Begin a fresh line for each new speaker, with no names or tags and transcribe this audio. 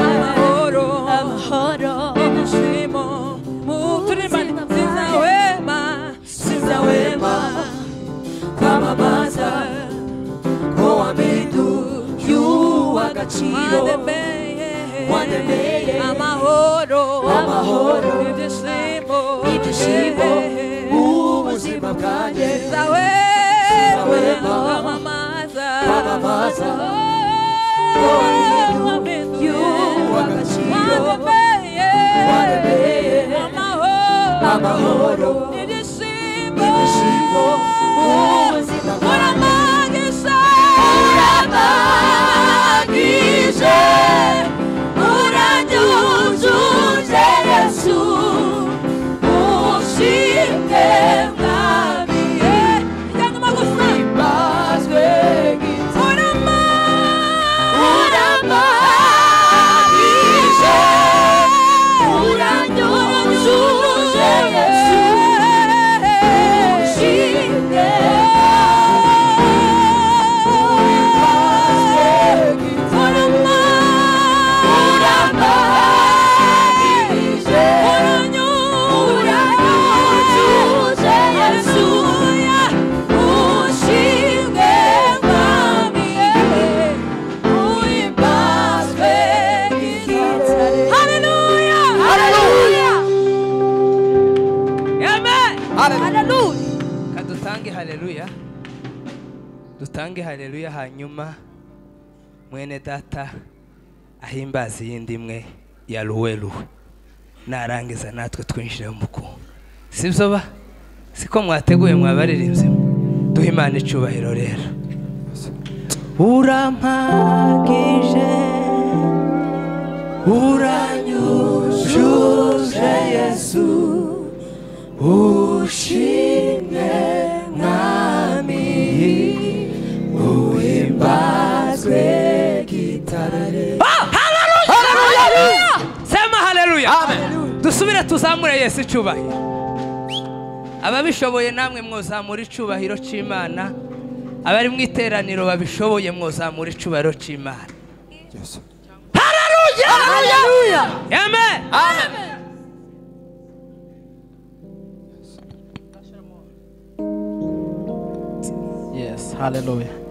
amahoro ibyishimo turirimba sinza wema kwamamaza ko wampinduye uw'agaciro wandemeye amahoro ibyishimo ubuzima bwanjye sinza wema kwamamaza ko wampinduye uw'agaciro wandemeye amahoro ibyishimo ubuzima bwanjye uramagije uranyujuje Yesu ushimwe mwami uhimbazwe uramagije uranyujuje Yesu ushimwe haleluya dutange haleluya hanyuma mwene data ahimbaza yindi imwe ya ruweru narangiza natwe twinjire mu bukungu sibyo ba siko mwateguye mwabaririmbye duha Imana icubahiro rero urampagije uranyujuje Yesu ushimwe mwami uhimbazwe gitare haleluya sema haleluya amen dusubire tuzamure Yesu icubahiro ababishoboye namwe mwozamura icubahiro c'Imana abari mu iteraniro babishoboye mwozamura icubahiro c'Imana haleluya haleluya amen amen.
Yes, hallelujah.